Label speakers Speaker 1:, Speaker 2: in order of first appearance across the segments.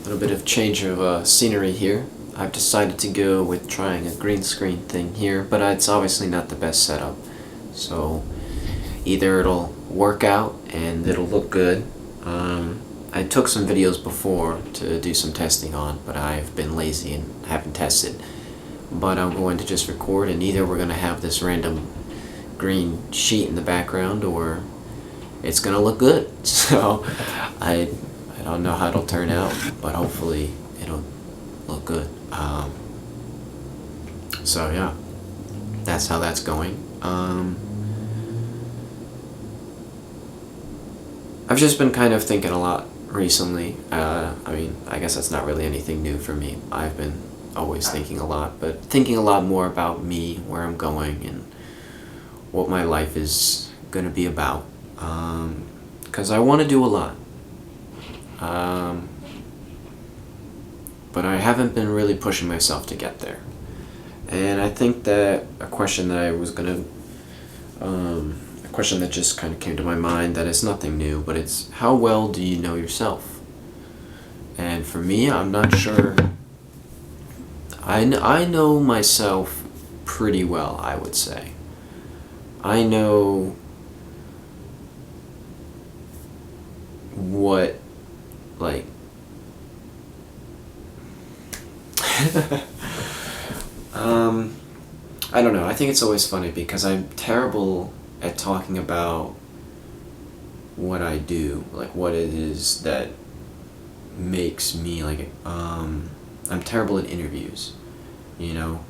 Speaker 1: little bit of change of scenery here. I've decided to go with trying a green screen thing here, but it's obviously not the best setup. So either it'll work out and it'll look good. I took some videos before to do some testing on, but I've been lazy and haven't tested. But I'm going to just record, and either we're going to have this random green sheet in the background or it's going to look good. So I don't know how it'll turn out, but hopefully it'll look good. So yeah, that's how that's going. I've just been kind of thinking a lot recently. I guess that's not really anything new for me. I've been always thinking a lot, but thinking a lot more about me, where I'm going, and what my life is going to be about. Because I want to do a lot. But I haven't been really pushing myself to get there. And I think that a question that a question that just kind of came to my mind, that is nothing new, but it's, how well do you know yourself? And for me, I'm not sure. I know myself pretty well, I would say. I know what, like, I don't know. I think it's always funny because I'm terrible at talking about what I do, like what it is that makes me like. I'm terrible at interviews. You know,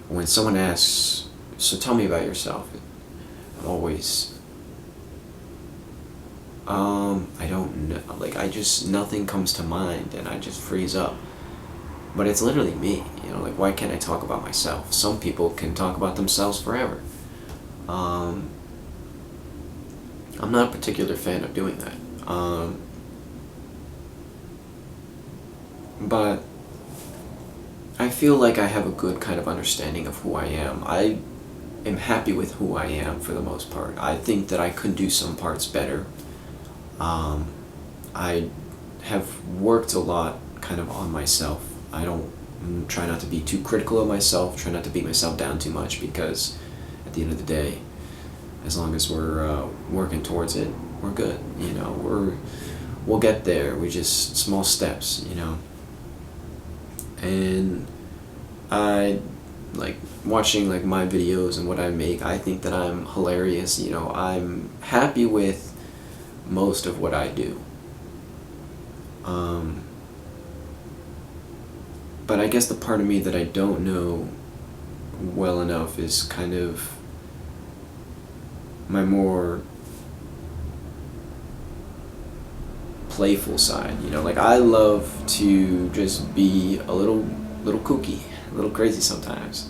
Speaker 1: when someone asks, "So tell me about yourself," I'm always, I don't know. Like nothing comes to mind, and I just freeze up. But it's literally me, you know, like why can't I talk about myself? Some people can talk about themselves forever. I'm not a particular fan of doing that. But I feel like I have a good kind of understanding of who I am. I am happy with who I am for the most part. I think that I could do some parts better. I have worked a lot kind of on myself. I don't try not to be too critical of myself, try not to beat myself down too much, because at the end of the day, as long as we're working towards it, we're good. You know, we'll get there. We just small steps, you know. And I like watching like my videos and what I make. I think that I'm hilarious. You know, I'm happy with most of what I do. But I guess the part of me that I don't know well enough is kind of my more playful side. You know, like I love to just be a little kooky, a little crazy sometimes.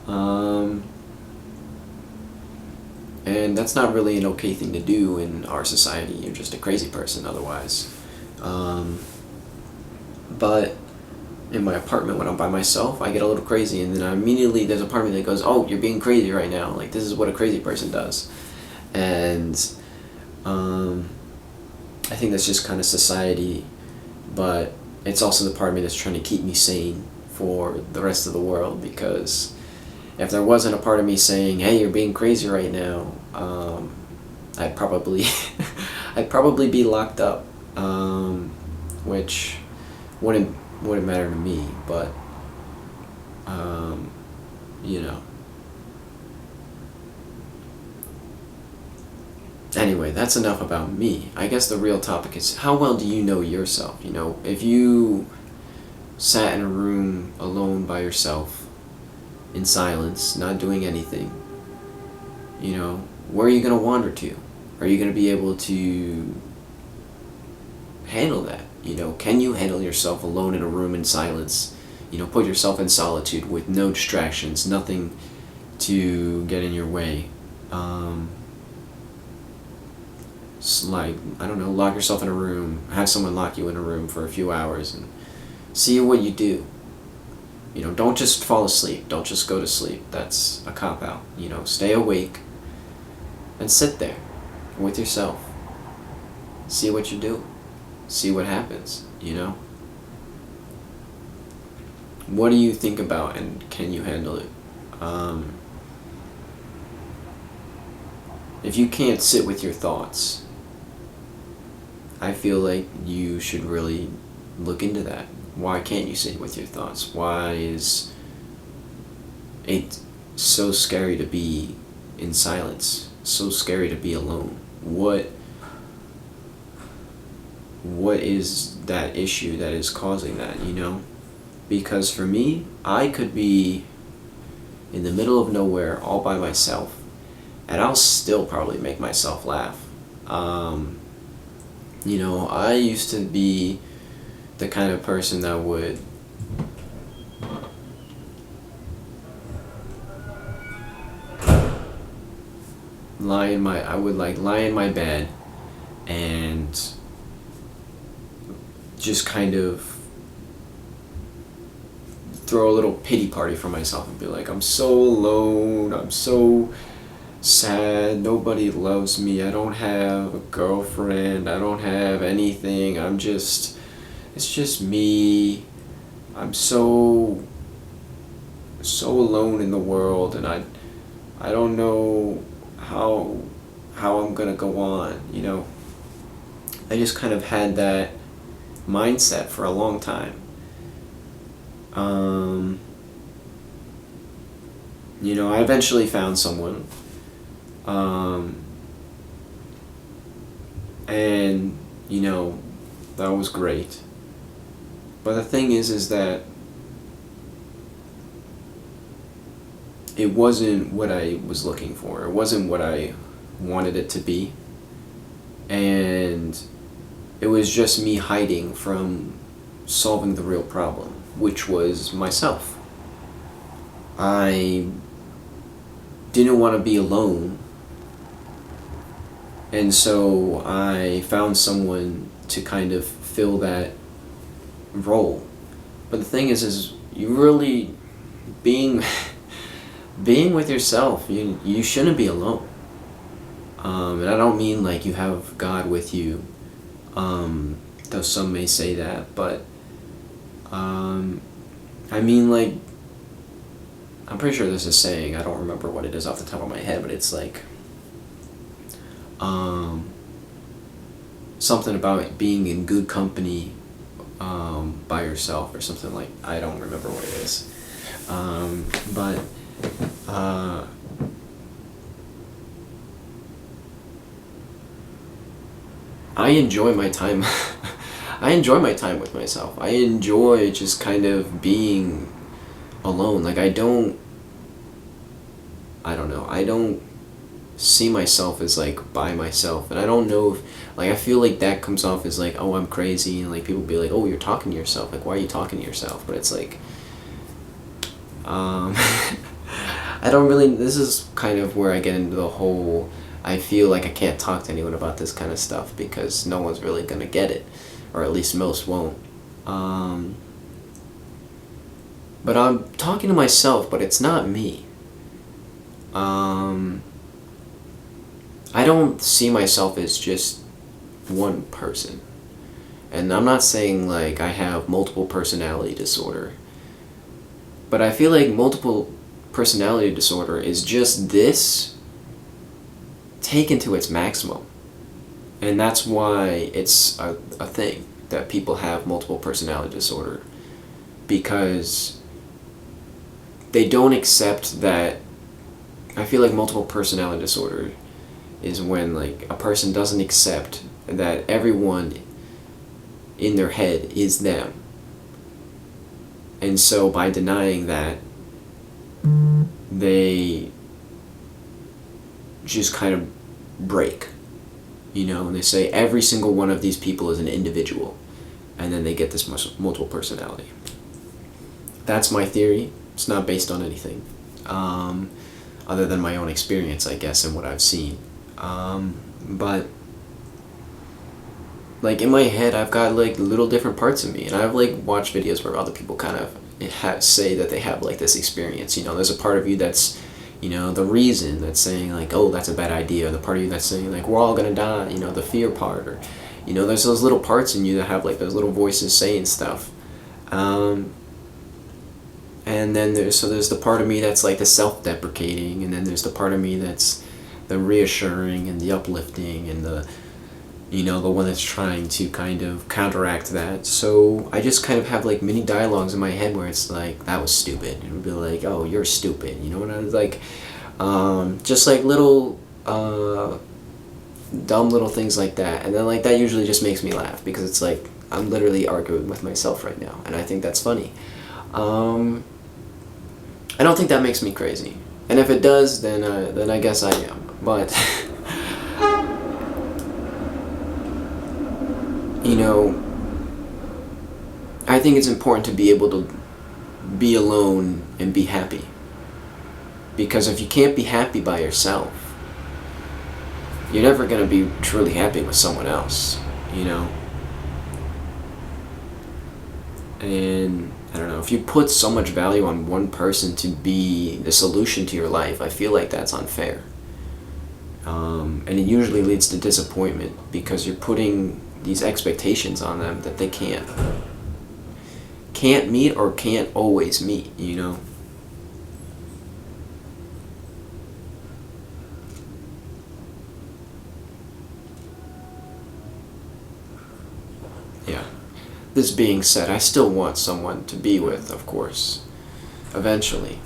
Speaker 1: And that's not really an okay thing to do in our society. You're just a crazy person otherwise. But in my apartment when I'm by myself, I get a little crazy, and then immediately there's a part of me that goes, "Oh, you're being crazy right now. Like this is what a crazy person does." And I think that's just kind of society, but it's also the part of me that's trying to keep me sane for the rest of the world, because if there wasn't a part of me saying, "Hey, you're being crazy right now," I'd probably I'd probably be locked up, which wouldn't matter to me, but you know. Anyway, that's enough about me. I guess the real topic is, how well do you know yourself? You know, if you sat in a room alone by yourself, in silence, not doing anything, you know, where are you going to wander to? Are you going to be able to handle that? You know, can you handle yourself alone in a room in silence? You know, put yourself in solitude with no distractions, nothing to get in your way. Like, I don't know, lock yourself in a room, have someone lock you in a room for a few hours and see what you do. You know, don't just fall asleep. Don't just go to sleep. That's a cop-out. You know, stay awake and sit there with yourself. See what you do. See what happens, you know? what do you think about, and can you handle it? Um, if you can't sit with your thoughts, I feel like you should really look into that. Why can't you sit with your thoughts? Why is it so scary to be in silence? So scary to be alone? What is that issue that is causing that, you know? Because for me, I could be in the middle of nowhere all by myself, and I'll still probably make myself laugh. You know, I used to be the kind of person that would lie in my bed and just kind of throw a little pity party for myself and be like, I'm so alone, I'm so sad, nobody loves me, I don't have a girlfriend, I don't have anything, it's just me, I'm so alone in the world, and I don't know how I'm gonna go on, you know. I just kind of had that mindset for a long time. You know, I eventually found someone, and you know, that was great. But the thing is that it wasn't what I was looking for. It wasn't what I wanted it to be. And it was just me hiding from solving the real problem, which was myself. I didn't want to be alone, and so I found someone to kind of fill that role. But the thing is you really being being with yourself, you shouldn't be alone. And I don't mean like you have God with you, though some may say that, but I mean, like, I'm pretty sure there's a saying, I don't remember what it is off the top of my head, but it's like, something about being in good company, by yourself, or something like, I don't remember what it is. But, I enjoy my time, I enjoy my time with myself. I enjoy just kind of being alone. Like, I don't know, I don't see myself as like by myself, and I don't know if, like, I feel like that comes off as like, oh, I'm crazy, and like people be like, oh, you're talking to yourself, like, why are you talking to yourself? But it's like, I don't really, this is kind of where I get into the whole, I feel like I can't talk to anyone about this kind of stuff because no one's really gonna get it, or at least most won't. But I'm talking to myself, but it's not me. I don't see myself as just one person. And I'm not saying like I have multiple personality disorder. But I feel like multiple personality disorder is just this taken to its maximum. And that's why it's a thing that people have multiple personality disorder. Because they don't accept that. I feel like multiple personality disorder is when like a person doesn't accept that everyone in their head is them. And so by denying that, they just kind of break, you know, and they say every single one of these people is an individual, and then they get this multiple personality. That's my theory. It's not based on anything other than my own experience, I guess, and what I've seen. But like in my head, I've got like little different parts of me, and I've like watched videos where other people kind of say that they have like this experience. You know, there's a part of you that's, you know, the reason that's saying like, oh, that's a bad idea, or the part of you that's saying like, we're all gonna die. You know, the fear part, or, you know, there's those little parts in you that have like those little voices saying stuff. And, you know, there's those little parts in you that have like those little voices saying stuff. And then there's the part of me that's like the self-deprecating, and then there's the part of me that's the reassuring and the uplifting and the the one that's trying to kind of counteract that. So I just kind of have like mini dialogues in my head where it's like, that was stupid. It would be like, oh, you're stupid. You know what I was like? Just like little dumb little things like that. And then like that usually just makes me laugh because it's like I'm literally arguing with myself right now, and I think that's funny. I don't think that makes me crazy. And if it does, then I guess I am. But I think it's important to be able to be alone and be happy. Because if you can't be happy by yourself, you're never going to be truly happy with someone else, And I don't know, if you put so much value on one person to be the solution to your life, I feel like that's unfair. And it usually leads to disappointment because you're putting these expectations on them that they can't meet or can't always meet, Yeah. This being said, I still want someone to be with, of course, eventually.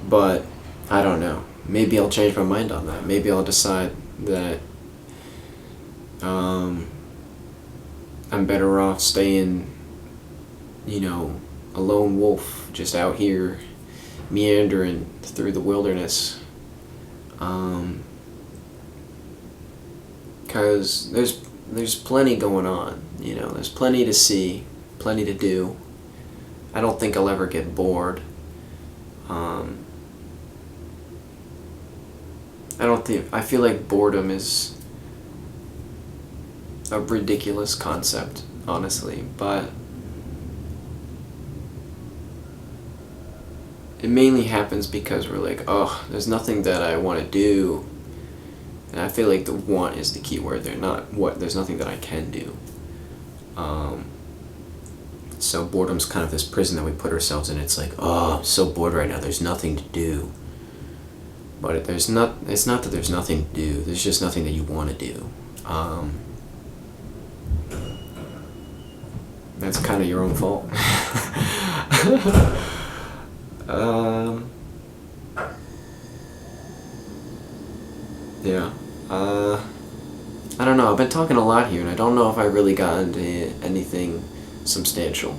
Speaker 1: But I don't know. Maybe I'll change my mind on that. Maybe I'll decide that I'm better off staying, a lone wolf just out here meandering through the wilderness. Because there's plenty going on, there's plenty to see, plenty to do. I don't think I'll ever get bored. I feel like boredom is a ridiculous concept, honestly, but it mainly happens because we're like, oh, there's nothing that I want to do. And I feel like the want is the key word. There's nothing that I can do. So boredom's kind of this prison that we put ourselves in. It's like, oh, I'm so bored right now. There's nothing to do. But it's not that there's nothing to do. There's just nothing that you want to do. That's kind of your own fault. Yeah. I don't know. I've been talking a lot here, and I don't know if I really got into anything substantial.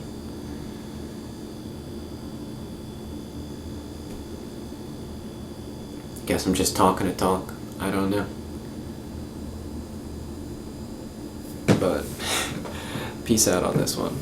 Speaker 1: Guess I'm just talking to talk. I don't know. But peace out on this one.